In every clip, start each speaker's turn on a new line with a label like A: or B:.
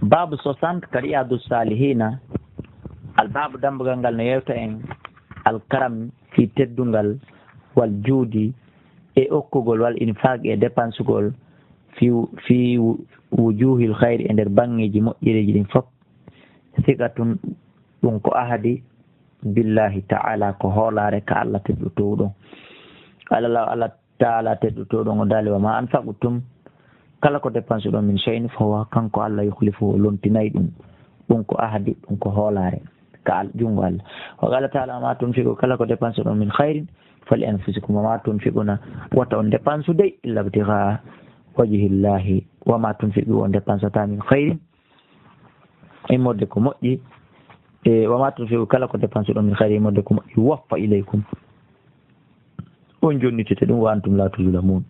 A: babu 60 ka riyadus salihina albabu dambugal ngal no yewta en alkaram fi teddungal wal juudi e okkugol wal infaq e dépensugol fi wujuhil khayri e nder bangeji moƴƴireji ɗin fof sigatun ɗum ko ahadi billahi ta'ala ko hoolare ka Allah teddutowɗon Allah ta'ala teddutowɗon o dali wa ma anfaqtum kala ko dépense ɗon min shay'in fa huwa kanko Allah yukhlifu lontinayi ɗum ko ahadi ɗum ko hoolare ka jungo Allah wa qala ta'ala ma tunfiqu kala ko dépense ɗon min khayrin fali anfusikum wa ma tunfiquna wata on dépense dey illa ibtigha wajhillahi wa ma tunfiqu on dépense ta min khayrin immode ko moƴƴi e wa ma tunfiqu kala ko dépense ɗon min khayrin immode ko moƴƴi waffa ilaykum on jonnitete ɗum wa antum la tuzlamun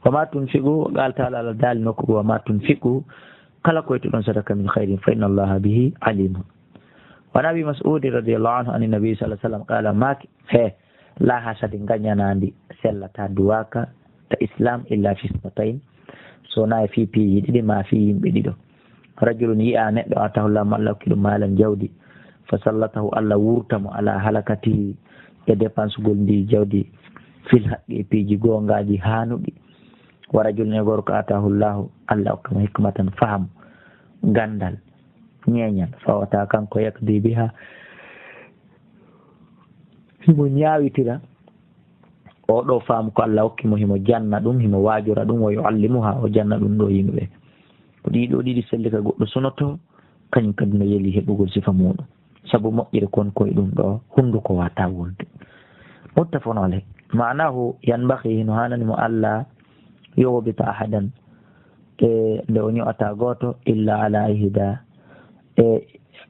A: wa ma tunfiqu qala ta'ala ala dal nokku wa ma tunfiqu kala ko yetto ɗon sadaka min khayrin fa inna allaha bihi alimun wa nabi mas'ud radiyallahu anhu anin nabi sallallahu alaihi wasallam qala ma la hasadi ngañanandi sellata duwaka ta islam illa fi isnatayn so na fi piiji ɗiɗi ma fi yimɓe ɗiɗo rajulun yi'a neɗɗo atahu llahu Allah hokki ɗum maalan jawdi fa sallatahu Allah wurtamo ala halakati e dépensegol ndi jawdi fil haqqi e piiji gongaji hanuɗi wa rajulun e gorko atahu llahu Allah hokkamo hikmatan faham gandal ñeñal fawata kanko yakdi biha himo ñaawitira oɗo faamu ko Allah hokkimo himo janna ɗum himo waajora ɗum o yuallimuha o janna ɗum ɗo yimɓe ko ɗiɗo ɗiɗi selli ka goɗɗo sonoto kañum kadi no yeli heɓugol sifa muɗum sabu moƴƴire kon koye ɗum ɗo hunduko wata wolde muttafaqun alayh ma'nahu yanbaghi no hananimo Allah yowbita ahadan e nde o ño'ata goto illa ala ihda e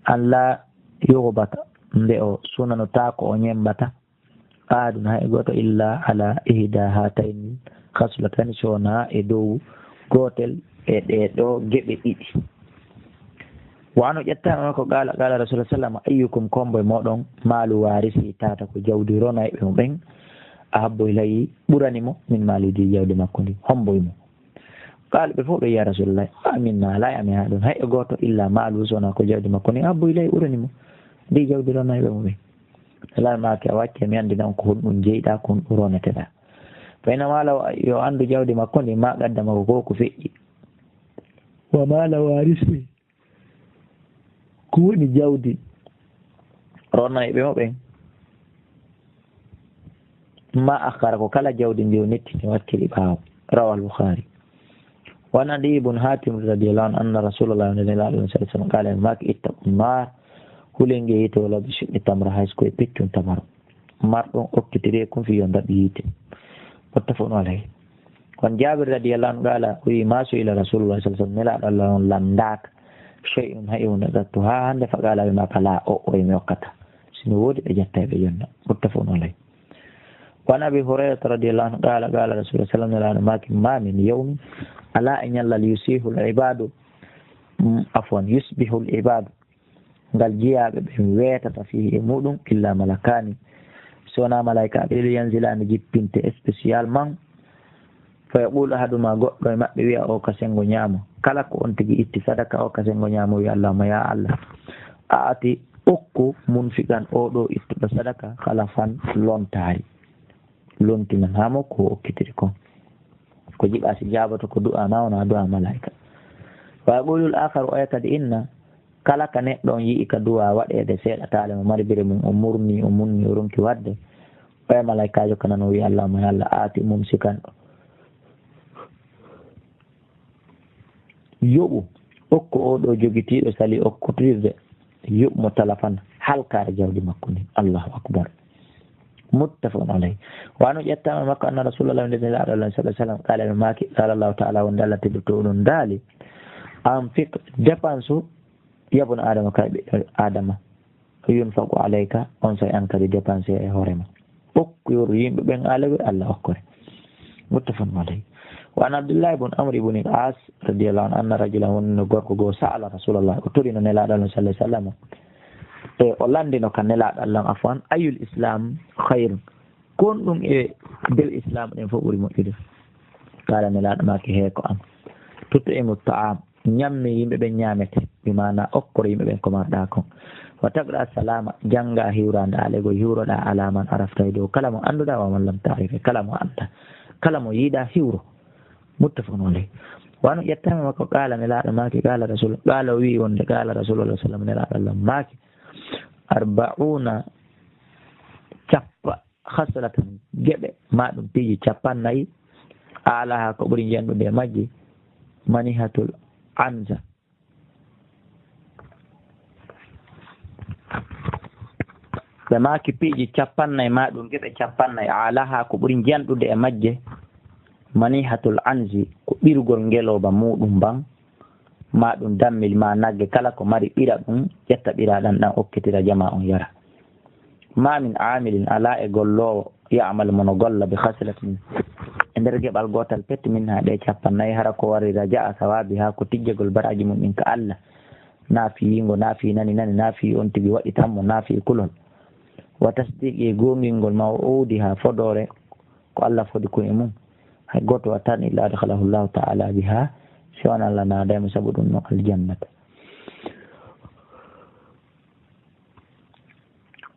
A: Allah yowbata nde o sunanota ko o ñembata aadun hay goto illa ala ihda hatayn khaslatani sona e dow gotel e ɗeɗo geɓe ɗiɗi wano ƴettama ko qala rasulullah sallam ayyukum komboye moɗon maalu warisi tata ko jawdi rona e ɓen ahabbo ilayi ɓuranimo min maalidi jawdi makko ndi homboymo qala ɓe fof ɓe ya rasulullah aminna la ami ha ɗum hay e goto illa maalu sona ko jawdi makko ni ahabbo ilayi ɓuranimo ndi jawdi rona e ɓen ɓen lamake a wacce mi andinan ko honɗum jeyɗa ko honɗum roneteɗa fayna mala yo andu jawdi makko ndi ma qaddama ko feƴƴi wa mala warisi ko woni jawdi ronna e ɓe mo ɓen ma akhara ko kala jawdi ndi o nettini wakkili ɓaawo rawal bukhari wan adi ibn hatim radiyallahu anhu anna rasulullah sallallahu alaihi wasallam qala maki ittaqun nar hulenge yite wala bi shiɓɓi tamra hay ko e peccum tamaro marɗon okkitire kon fi yo ndaɓi yite muttafaqun alayhi kon jabir radiyallahu anhu qala wi masu ila rasulullah sallallahu alaihi wasallam nelaɗo Allah on landaka shay'un hayun gattu ha hande fa qala bima kala o mi hokkata sino wodi ɓe jetta ɓe yonna muttafaqun alayhi wan abi hurairah radiyallahu anhu qala rasulullah sallallahu alaihi wasallam ma min yawmin ala an yallal yusihu al ibadu afwan yusbihu al ibadu ngal jiyaɓe ɓe weetata fihi e muɗum illa malakani sona malaika ɓe yanzilani jippinte spécialement fa yaqulu ahaduma goɗɗo e maɓɓe wiya o ka sengo ñaamo kala ko on tigi itti sadaka o ka sengo ñaamo wiya allahuma ya Allah a ati okku munfiqan oɗo ittuɗo sadaka kala fan lontari lontinan hamo ko okkitiri kon ko jiɓa si jabato ko du'a ma wona du'a malaika wa yaqulu al akhar o kadi inna kala ka neɗɗo on yi'i ka duwa waɗede seeɗa taale mo mari bire mum o munni o ronki wadde ɓe malaikajo ka nano wi allahuma ya Allah aati mum sikanɗo yoɓu okko oɗo jogitiɗo sali okkotirde yoɓmo talafan halkare jawdi makko ni allahu akbar muttafaqun alayhi wano ƴettama makko anna rasulullah sallallahu alaihi wasallam qala maki qala allahu ta'ala wonde Allah tedduto ɗum daali anfiq dépense yabun adama kay ɓiɗɗo adama yunfaqu alayka on say an kadi dépense e hoorema okkoyoru yimɓe ɓen alawi Allah hokkore muttafaqun alayhi wa an abdullah ibn amr ibn al-as radiyallahu anhu anna rajulan wonno gorko go sa'ala rasulullah o torino nelaɗo Allah sallallahu alaihi wasallam e o landino kan nelaɗo Allah afwan ayul islam khairun kon ɗum e del islam ɗen fof ɓuri moƴƴude kala nelaɗo maki he ko am tut'imu ta'am ñamme yimɓe ɓen ñamete bimana okkoro yimɓe ɓen ko marɗa kon wa taqra salama janga hiwrande alego hiwroɗa alaman arafta e dow kala mo annduɗa waman lam tarife kala mo anda kala mo yiiɗa hiwro muttafaqun alayh wano ƴettami makko qala nelaɗo maki qala rasul qala o wi wonde qala rasulullah sallam nelaɗo allah maki arbauna cappa hasalatan geɓe maɗum piiji capannayyi alaha ko ɓuri jenɗude majji manihatul anza ɓe maki piiji capannayyi maɗum geɓe capannayyi alaha ko ɓuri jenɗude e majje manihatul anzi ko ɓirgol ngeloba muɗum ban maɗum dammil ma nagge kala ko mari ɓira ɗum ƴetta ɓiraɗan ɗan okkitira jama on yara ma min amilin ala e gollowo yamal mono golla bi haslatin e nder geɓal gotal petti min ha ɗe capannayyi hara ko wari raja a sawabi ha ko tijjegol baraji mum ɗin ka Allah naafi yingo naafi nani naafi on tigi waɗi tanmo naafi kulol wa tasdiqi gongilngol ma o owdi ha fodore ko Allah fodi ko e mum hay goto wa tan illa adkhalahu llahu ta'ala biha si wona Allah naadaymo sabu ɗum no aljannata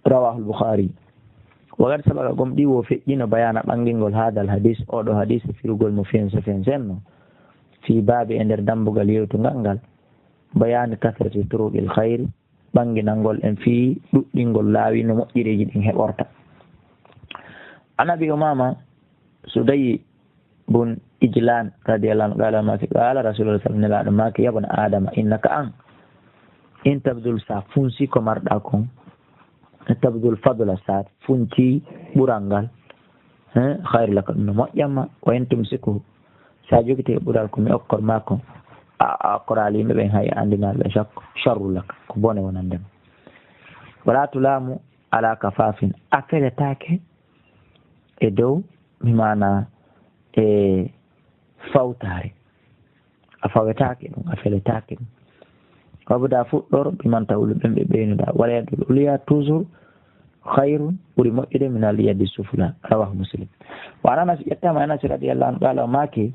A: rawahu al-Bukhari wagat sabaga gom ɗiwo feƴƴino bayana ɓangilngol hadal hadis oɗo hadis firugol mo fensenno fi baabi e nder dambugal yewtugal ngal bayani kasrati turuqil khayri ɓanginalngol en fi ɗuɗɗingol laawi no moƴƴireji ɗin heɓorta anabi umama sudayi bun ijlan radiyallahu anhu qala maki qala rasulullah sallallahu alaihi wasallam maki yabna adama innaka an in tabdul sa funsi ko marɗa kon tabdul fadla sa funci ɓurangal khayr laka ɗum no moƴƴatma wa in tumsiku sa jogite ɓural ko mi okkor mako a okkorali yimɓe ɓen hay andinaɓe sharru laka ko bone wonandema wala tulamu ala kafafin a feletake e dow mi mana e fawtare a fawetake ɗum a feletake ɗum wabuda fuɗɗor biman tawlu ɓen ɓe ɓeynuɗa walayadul uliya toujours hayrun ɓuri moƴƴude min aliyadi sufla rawahu muslim wa an anas ƴettama anas radiyallahu anhu qala maki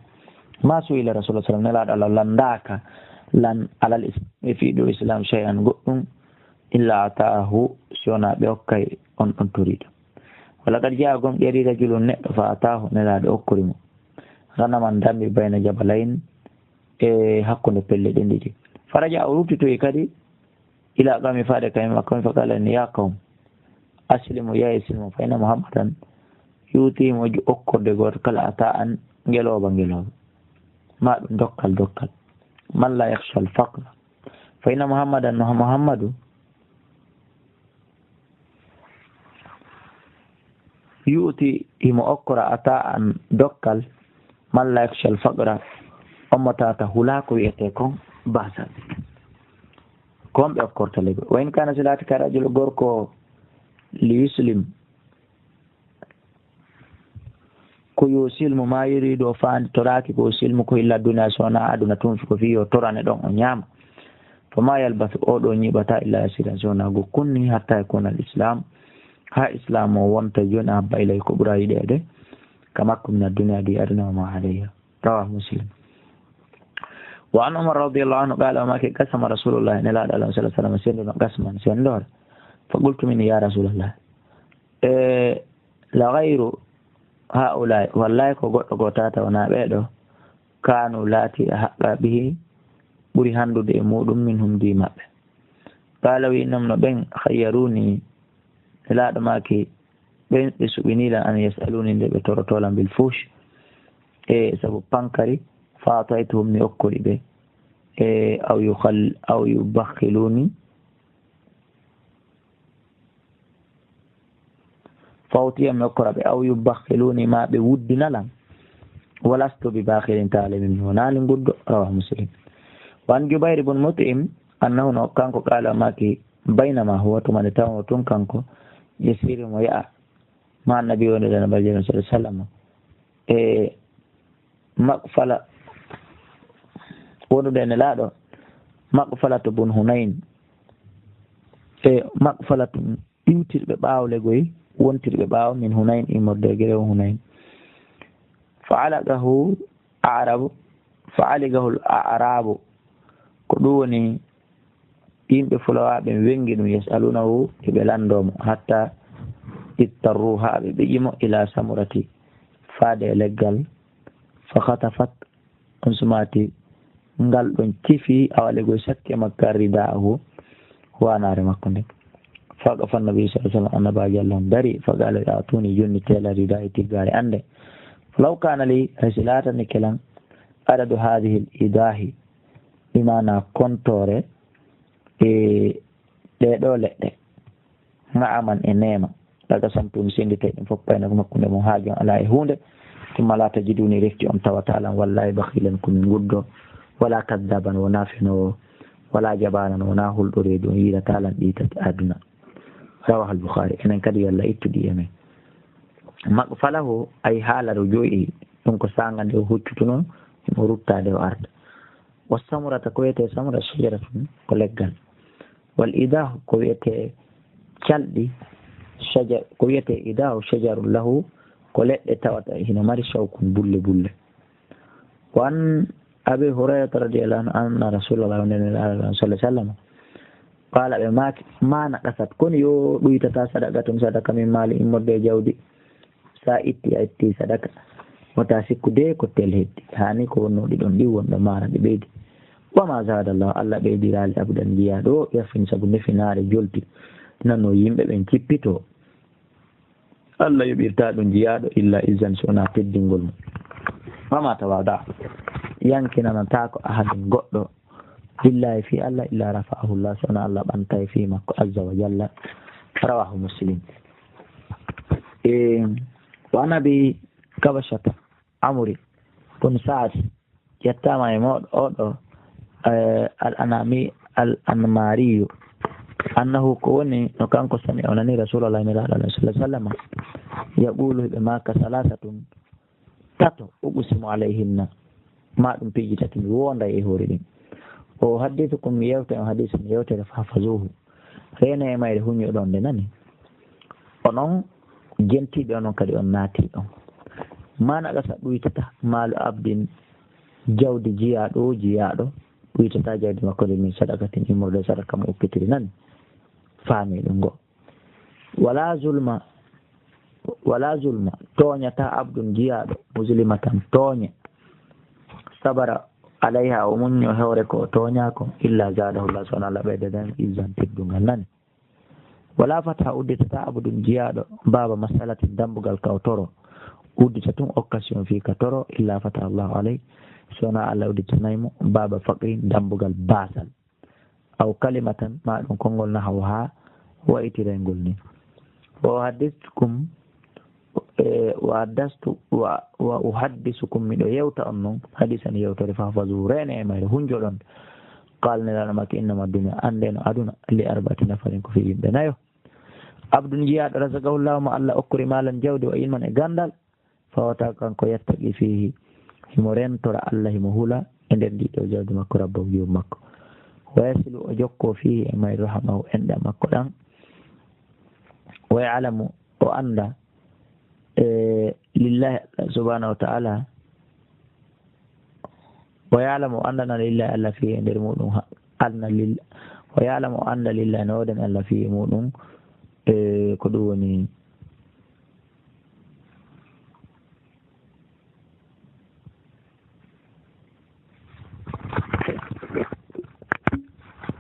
A: ma suila rasulullah sallam nelaɗo allah landaka lan alal fiiɗo islam shay'an goɗɗum illa ataahu si wona ɓe hokkay on ɗon toriɗo wala kad jaa gom ƴeri rajulun neɗɗo fa ataahu nelaɗo okkorimo ranaman dambi bayna jabalayn e hakkude pelle ɗe ɗiɗi faraja o ruttitoyi kadi ila qawmi faade kaymi makko fa qala ni ya qawm aslimu ya islimu fa inna muhammadan yutimo okkorde goto kala ata an ngeloba ma ɗum dokkal man la yakhsha al faqra fa inna muhammadan no muhammadu yuti himo okkora ata an dokkal man la yakhsha al faqra ommotata hula ko wiyete kon basal kon ɓe okkortale wa in kana silati ka rajul gorko li yuslim ko yo silmu ma yiriɗo faandi toraki ko silmu ko illa duniya sowona aduna tumfi ko fi yo torane ɗon o ñaama to ma yalbasu oɗo ñiɓata illa yasira sowona go kunni hatta e kona al islam ha islam o wonta joni a habba ilay ko ɓura yiɗede ka makko min aduniya di aduna wama alayha rawahu muslim wa an umar radiyallahu anhu qala o maki qasama rasulullah nelaɗo alah sallah sallam senduno qasman sendore fa qultu min ya rasulallah la gayru haulai wallahi ko goɗɗo ko tata wona ɓeɗo kanu laati a haɓɓa bihi ɓuri handude e muɗum min humdi maɓɓe qala wi namno ɓen hayyaruni nelaɗo maki ɓen ɓe suɓinilan an yasaluni nde ɓe torotolan bil fush e sabu pankari fa ataytuhum mi okkori ɓe e aw yubakhiluni fawtiyam mi okkora ɓe aw yubakhiluni ma ɓe wuddinalam walastu bi bakhirin taala min wonali nguddo rawahu muslim wan jubayr ibn mut'im annahu no kanko qala maki baynama huwa tumane taw tun kanko yasiru mo ya'a ma annabi wonde dana balje sallallahu alaihi wasallam e maqfala wonude ne laaɗo maqfalatu bun hunayn e maqfalatu ɗiwtirɓe ɓaawle goy wontirɓe ɓaawo min hunayn immorde gere hunayn fa'alagahu arabu ko ɗum woni yimɓe fulawaɓe wengi ɗum yasalunahu eɓe landomo hatta ittarru ha ɓe ɓiƴimo ila samurati faade e leggal fa hatafat on sumati ngal ɗon cifi awalegoy sakke makka ridaahu wanare makko nde faqa fa nabi sa sallam annabaji allah on dari faqala atuni jonni tela rida e tiggare ande falaw kana li haysi latani kelan adadu hadihi l idahi imana kontore e ɗeɗo leɗɗe nga'aman e nema daga samtumi sendite ɗum fof payna ko makkunde mum haajon ala e hunde tumma la tajiduni refti on tawatalan wallahi bakhilan komin guddo wala kaddaban wona fenowo wala jabanan wona hulɗoreedu on yiidatalan ɗi tati aduna rawahu al-Bukhari enen kadi yalla ittuɗi emen makko falahu ay haalaro joyi ɗum ko sanga nde o huccutu noon imo ruttade o arda wa samurata ko wiyete samura shajaratun ko leggal wal idahu ko wiyete calɗi ko wiyete idahu shajarun lahu ko leɗɗe tawata hina mari shawkun bulle bulle wan abi hurairata radiyallahu anhu anna rasulullah sallallahu alaihi wasallam qala ɓe ma naqasat kono yo ɗuytata sadaka tum sadaka min maali immorde jawdi sa itti a itti sadaka wata sikkude ko tel heddi hani ko wonnoɗi ɗon ɗi wonɗo mara ɗi ɓeydi wama zadallahu allah ɓeydirali abudan jiya ɗo ƴaffin saabu nefinare jolti nanno yimɓe ɓen cippito allah yoɓirta ɗum jiyaɗo illa izzan sona teddingol mum wama tawada yankinanata ko ahadin goɗɗo billahi fi allah illa rafa'ahullah sona allah ɓantay fi makko azza wa jalla rawahu muslim wa nabi kabashata amri bun sa'ad yettama e moɗo oɗo al anmariyu annahu ko woni no kanko sami o nani rasulullah sallallahu alaihi wasallam yaqulu ɓe maka salasatun tato uqsimu alayhinna ma ɗum piiji tati mi wonda e hoore ɗin o haddithu kum mi yewta o hadithu mi yewtere fahafazuhu rena e mayre huñoɗon nde nani onon jentiɓe onon kadi on naati ɗon mana gasa ɗuytata maalu abdin jawdi jiyaɗo ɗuytata jawdi makko nde min sadakatin immorde sadaka mo ukkitiri nani faami ɗum go wala zulma tooñata abdun jiyaɗo muslimatan tooñe sabara alayha o muñño hewre ko o tooñako illa zadahullah subhanahu wa ta'ala ɓeydadan izzan teddungal nani wala fata udditata abdun jiyaɗo baba masalatin dambugal ka o toro uddita tun occasion fi ka toro illa fata allahu alayhi sona allah udditanaymo baba faqrin dambugal basal aw kalimatan ma ɗum konngol nahaw ha wayitirengol ni o haddithukum wa uhaddisukum miɗo yewta on noon hadisan yewtore fahafazu rene e mayre hunjoɗon qalnelanamake innama dunia andeno aduna li arbati nafarin ko fi yimɓe nayo abdun jiyaɗo rasagahullahu mo allah okkuri malan jawdi wa ilman e gandal fawata kanko yettaqi fihi himo rentora allah himo hula e nder ndiɗo jawdi makko rabbahu jom makko wayasilu o jokko fihi e mayre rahamahu enɗa makko ɗan wa ya'lamu o anda lillahi subhanahu wa ta'ala wa ya'lamu andana lillahi allah fihi nder muɗum anna lillah wa ya'lamu anda lillahi no wodan allah fihi muɗum ko ɗum woni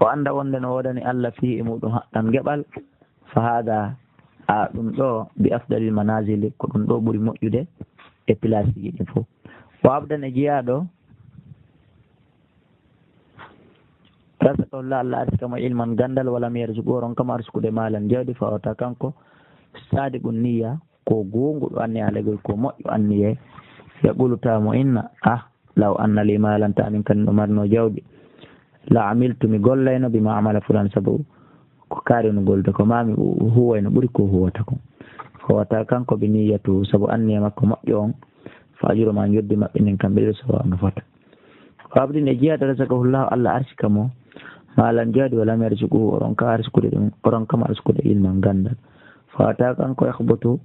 A: o anda wonde no wodani allah fihi muɗum haqqan geɓal fa hada a ɗum ɗo bi afdalil manazili ko ɗum ɗo ɓuri moƴƴude e place ji ɗin fof o abdan e jeyaɗo rasatollah allah arsikamo ilman gandal wala mi yarsugo ron kam arsukude malan jawdi fawata kanko sadi ɓum niya ko gonguɗo anni alegoy ko moƴƴo anniye yaqulutamo inna law anna li malan ta min kan ɗo marno jawdi la amiltu mi gollayno bima amala fulan sabu ko kaarino golde ko mami huwayno ɓuri ko huwata ko fawata kanko ɓe niyatu sabu anniya makko moƴƴo on fa ajuro ma joddi maɓɓe nin kamɓe ɗiɗo so wano fota ko abdine jeyata rasakahullahu allah arsika mo malan jawdi wala mi arsuku oɗon ka arsukude ɗum oɗon kam arsukude ilman gandal fawata kanko yahbutu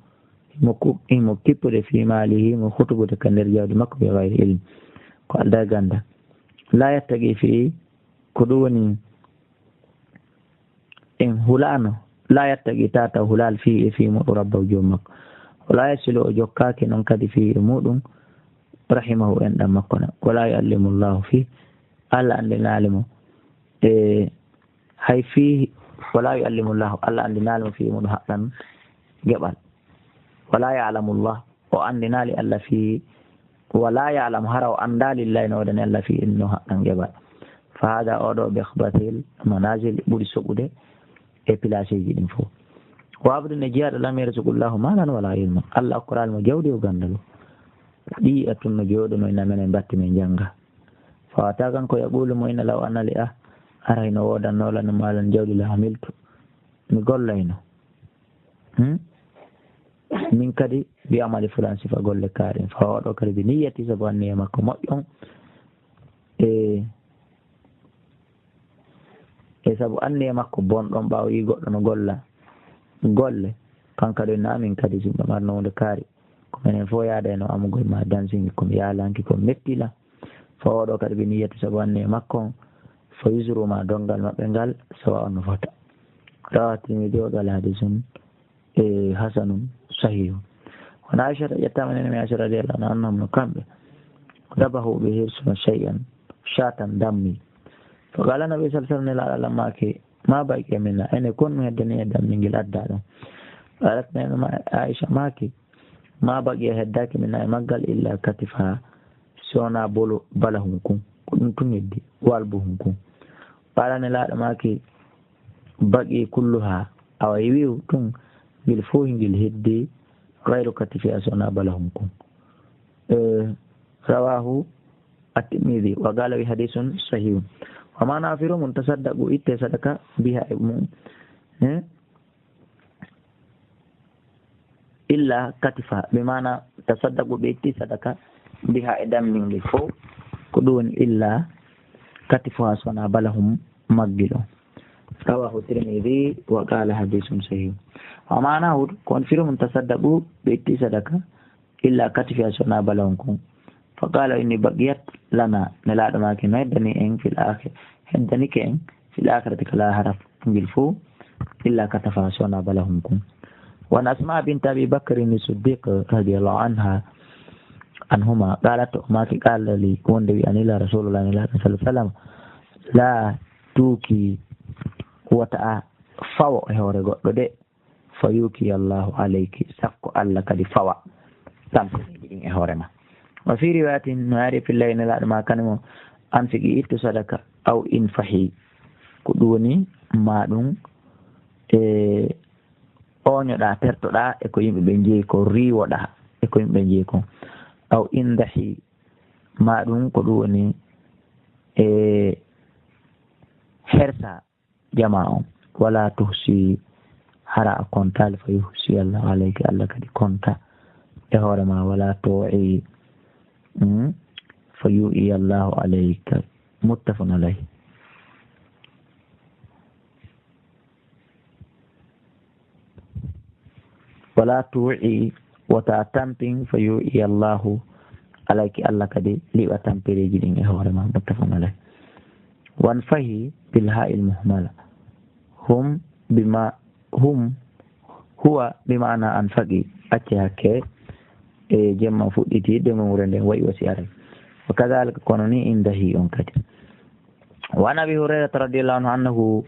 A: himo kippude fi malihi mo hutubude ka nder jawdi makko ɓe gayri ilme ko alda gandal la yettaqi fi ko ɗum woni en hulano la yattaqi tata hulal fi e fi muɗum rabbahu joom makko wala yasilu o jokkaki noon kadi fi e muɗum rahimahu en ɗam makko na wala yuallimu llahu fi Allah andinalimo e hay fi wala yuallimu llahu Allah andinalimo fi muɗum haqqan geɓal wala yalamu llah o andinali Allah fi wala yalam hara o andalillahi no waɗani Allah fi inno haqqan geɓal fa hada oɗo ɓe khbatil manazil ɓuuri soɓude e place ji ɗin fof wabde ne jeeyaɗo lam yarzuqullahu malan wala ilma Allah okkoralimo jawdi o gandal ɗi attunno jooɗuno ina menen batti men jangga fawata kanko yaɓulu mo ina law anali arayno wodannolano malan jawdi la hamiltu mi gollayno min kadi mbiyamali fulan sifa golle kaari fa oɗo kadi ɓe niyyati sabu anniye makko moƴƴon e sabu anniye makko bonɗon ɓaawo yi goɗɗo no golla golle kanka ɗo namin kadi simɓe marno hunde kaari ko minen fof yaada no amugoye ma dansingi komi yaalanki komi mettila fa oɗo kadi ɓe niyyati sabu anniye makko fo yusruma dongal maɓɓe ngal sawa on no fota rawa Tirmidi o gal hadisun e hasanun sahihu wona Aishata ƴettama nene mi Aisha radiyallahu anha annahum no kamɓe dabahu ɓe hirsuno shay'an shatan dammi to qala nabi sallallahu alaihi wasallam ala make ma baqi minna ene konno heddani e dammingel adda ɗon qalat nene Aisha make ma baqi heddaki minna e maggal illa katifa sona bolo bala hunkum ko ɗum tun heddi walbu hunkum qala ne laaɗa make baqi kulluha awa wiw tun ngel fof ngel heddi gayru katifi sona bala hunkum rawahu at-Tirmidhi wa qala wi hadithun sahih wa ma nafiru mun tasaddaqu itte sadaka biha mum illa katifa be mana tasaddaqu be itti sadaka biha e dammingi fof ko ɗum illa katifa sona balahum maggilo rawahu Tirmidhi wa qala hadithun sahih wa ma nahu kon firu mun tasaddaqu be itti sadaka illa katifa sona balahum kun فقال إني بقيت لنا نلاد ما كنا هدني إن في الآخر هدني كإن في الآخرة كلا هرف نجلفو إلا كتفا سونا بلهم كن وأن أسماء بنت أبي بكر الصديق رضي الله عنهما قالت ما قال لي كون دي أن إلى رسول الله صلى الله عليه وسلم لا توكي وتأ فو هوري قد فيوكي الله عليك سقو الله كدي فو تمسك هوري ما وفي رواية نعرف الله إن ما كانوا أنفقي إتو صدقة أو إنفحي كدوني ما دون أونيو دا ترتو دا إكو يمي بنجي كو ريو دا إكو يمي بنجي كو أو إندحي ما دون كدوني حرسا جماعهم ولا تحسي هراء كونتال فيحسي الله عليك الله كدي كونتا إهور ما ولا توعي فيوئي الله عليك متفق عليه ولا توعي وتأتمتين فيوئي الله عليك الله كدي لأتمتين جدين هورما متفق عليه وانفهي بالهاء المهملة هم هو بمعنى أنفقي أتيهاكي جمع فؤتي دم ورندن وي وسيار وكذلك كونني عنده أنكت وعن أبي هريرة رضي الله عنه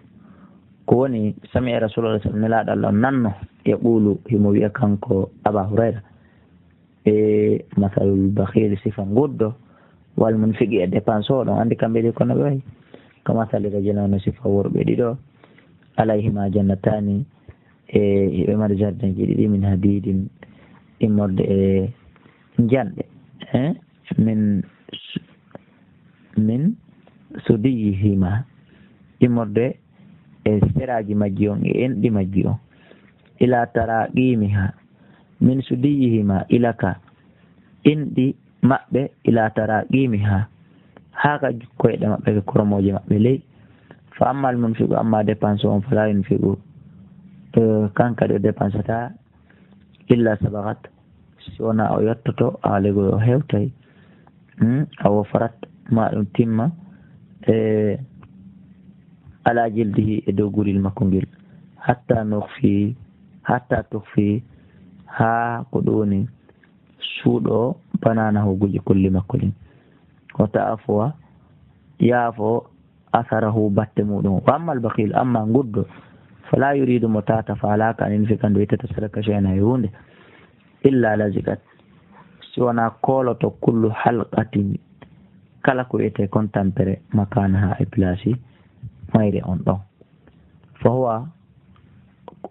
A: كوني سمع رسول الله صلى الله عليه وسلم ننه يقول هم يكنكو أبا هريرة مثل البخيل صفا غد والمنفق ديبانسو دون عندي كم بيدي كنا بي كمثل رجلان صفا وربيدو عليهما جنتان بمرجات جديد من حديد imorde janɗe min sudiyihima imorde seraji majji on e enɗi majji on ila taraqimiha min sudiyihima ilaka enɗi maɓɓe ila taraqimiha haka koyɗe maɓɓe ke koromoje maɓɓe ley fa amma al munfiqu amma dépense on fala yunfiqu kanka ɗo dépensata illa sabagat sona o yettoto alego o hewtay a wofarat ma ɗum timma ala jildihi e dow guril makko ngel hatta tukfi ha ko ɗoni suuɗo bananahu guji kulli makko ɗin wata afuwa yaafo asarahu batte muɗum wa amma albakil amma nguddo fala yuridu mo tata falaka anin fi kandu witata sadaka shayna e hunde illa lazikat si wona koloto kullu halqatin kala ko wiyete contampere makanaha e place mayre on ɗon fa huwa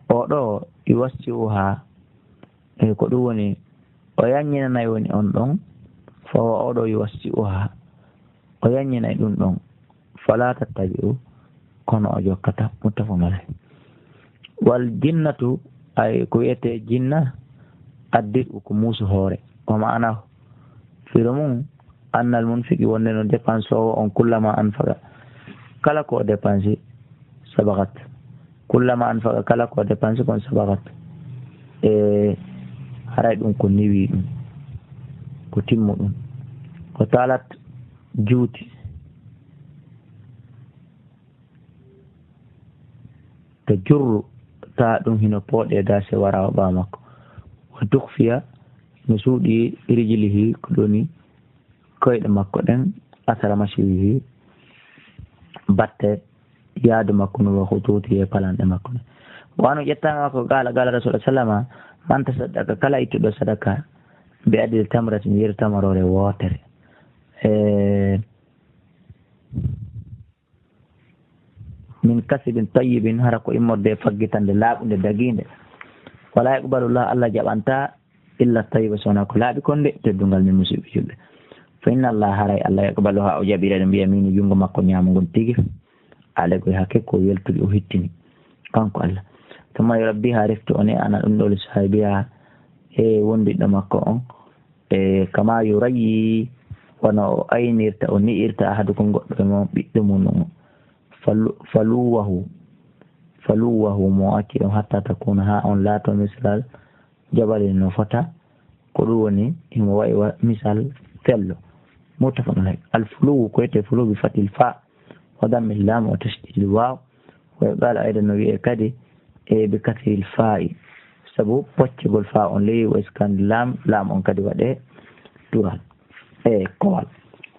A: oɗo yuwassi'uha e ko ɗum woni o yanñinanay woni on ɗon fa huwa oɗo yuwassi'uha o yanñinay ɗum ɗon fala tattabi'u kono o jokkata muttafaqun alayh wal jinnatu ay ko wiyete jinna addiɗu ko muusu hoore o ma'ana firo mum annal munfiqi wonde no dépense o on kullama anfaqa kala ko dépense sabagat kullama anfaqa kala ko dépense kon sabagat e haray ɗum ko niwi ɗum ko timmu ɗum ko talat juuti to jurru ta ɗum hino pooɗe dase wara o ɓa makko o tukfiya no suuɗi rijilihi ko ɗoni koyɗe makko ɗen asara masiwihi batte yaadu makko no hututi e palanɗe makko ɗen wano ƴettama makko gala rasul sallama man tasaddaka kala ittuɗo sadaka mbi adil tamratin yer tamarore wootere min kasibin tayyibin hara ko immorde faggitande laaɓude daginde wala yaqbalullah Allah jaɓanta illa tayyiba sona ko laaɓi konde teddungal min musidɓe julɓe fa inna Allah haray Allah yaqbaluha o jaɓirede mbiya min jungo makko ñaamo ngon tigi ale koye hakke ko weltude o hittini kanko Allah tuma yo rabbi ha refti one ana ɗum ɗo sahibiya e wondiɗɗo makko on e kama yo rayi wona o aynirta o ni'irta ahadukum goɗɗo e mo ɓiɗɗo mum on faluwahu mo acci on hatta takuna ha on laato misalal jabalin no fota ko ɗum woni imo wayi misal fello muttafaqun alayh alfuluwu koyete fuluw bi fatil fa wa dammil lam wa tashdidil waw wa yuqalu aydan no wiye kadi e bi kasril fa'i sabu poccugol fa on ley wa iskandi lam on kadi waɗe dural e kowal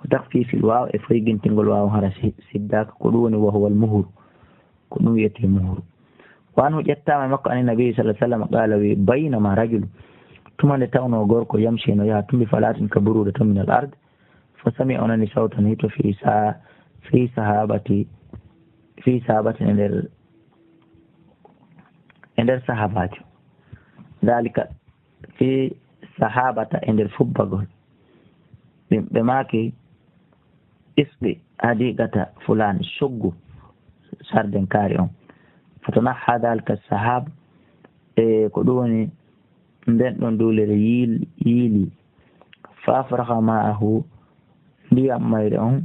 A: takfifil waw e foygintingol waw hara siddaka ko ɗum woni wa huwa almuhur ko ɗum wiyete muhur wan hu ƴettama makko ani nabi sallallahu alaihi wasallam qala wi baynama rajul tumande tawno gorko yamshi no yaha tumbi falatin ka burude to min al ard fa sami onani sawtan hito fi sahabati e nder sahabajo dalika fi sahabata e nder fubbagol ɓe maki isɓe hadiqata fulani soggu sarden kaari on fatanaha dalika sahab e ko ɗum woni nden ɗon duulere yiili fafraha ma'ahu ndiyam mayre on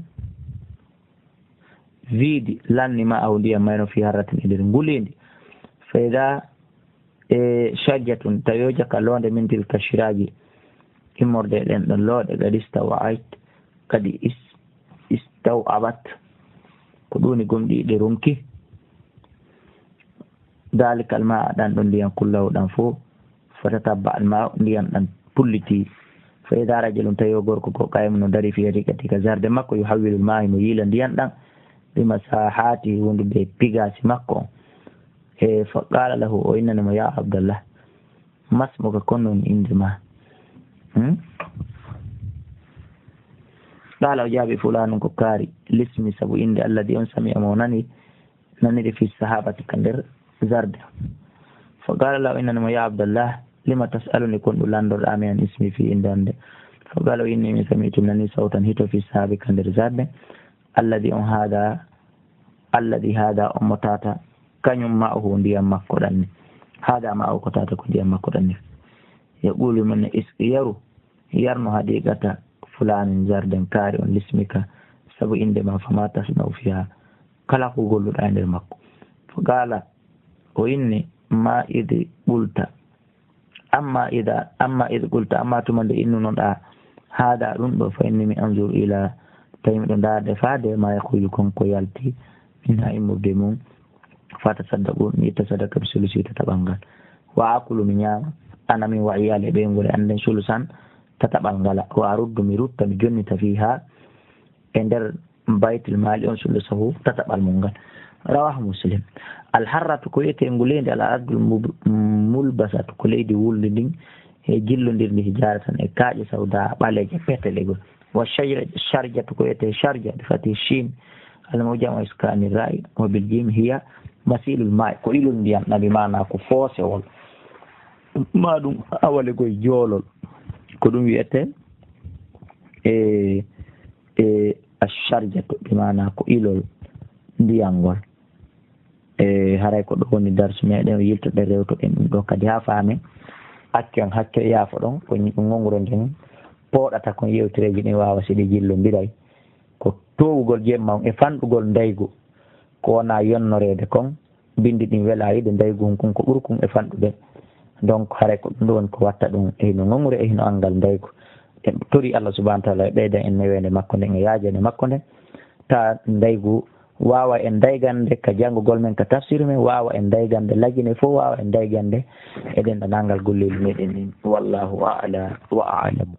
A: wiidi lanni ma'ahu ndiyam mayre on fi harratin e nder ngulindi fayda e shajjatun tawiyoja ka londe min tilka shiraji immorde ɗen ɗon looɗe kadi istawa'at kadi istaw'abat ko ɗuni gomɗiɗe runki dalikal ma ɗan ɗon ndiyam kullahu ɗan fo fatatabba al ma ndiyam ɗan pulliti fa ida rajulun tawi gorko ko kaymu no dari fi riqati ka jarde makko yuhawwilul ma'i mo yiila ndiyam ɗan bima sahati wondude pigasi makko e fa qala lahu o innanimo ya abdallah masmuka konnon inde ma qala o jaabi fulanum ko kaari lismi sabu inde alladi on sami mo nanide fi sahabati ka nder zarde fa qala lahu innanimo ya abdallah lima tas'aluni kon ɗum landorɗami an ismi fi indande fa qala o inni mi sami'tu nani sawtan hito fi sahabi ka nder zarde alladi hada on mo tata kañum ma'ahu ndiyam makko ɗanni hada ma'ahu ko tata ko ndiyam makko ɗanni yaqulu min iski yarno hadiqata fulanin zarden kaari on lismika sabu inde ma fama tasna'u fiha kala ko golluɗa e nder makko fa qala o inni ma idi ɓulta amma id qulta amma tumande innunoɗa haada ɗum ɗo fa inni mi anzur ila tawi miɗo darde faade ma yaqulu konko yalti minha immurde mum fatasaddaqun mi itta sadaka bi sulusi tataɓal ngal wa akulu mi ñaama ana min wa iyale ɓeygol e anden sulusan tataɓal ngala wa aruddu mi rutta mi jonnita fiha e nder baytul mali on sulusahu tataɓal mum ngal rawahu muslim alharratu ko wiyete nguleydi al ardul mulbasatu ko leydi wuldi ndin e jillodirndi hijaratan e kaaƴe sawda ɓaleje petelegol wa sharjatu ko wiyete sharja bi fati shin almujam iskani ra'i wa bil jim hiya masilul ma'i ko ilol ndiyam nabi mana ko foosewol ma ɗum awalegoye joolol ko ɗum wiyete asharjatu bi mana ko ilol ndiyangol haray ko ɗo woni darsu meɗen yiltoɗe rewtoɗen ɗum ɗo kadi ha faame hakken hakke yaafo ɗon ko gongro nden pooɗata kon yewtireji ɗin wawa siɗi jillodiray ko towugol jemma e fanɗugol ndaygu ko wona yonnorede kon bindi ɗin wela yiɗe ndaygu kon ko ɓurkon e fanɗude donc haray ko ɗum ɗo woni ko watta ɗum e hino gongre e hino angal ndaygu en tori Allah subahana taala e ɓeyda en newende makko nden e yaajede makko nden ta ndaygu wawa en daygande ka janngugol men ka tafsir men wawa en daygande lagine fof wawa en daygande eɗen ɗanangal golleli meɗen ɗin wallahu a'la wa a'lamu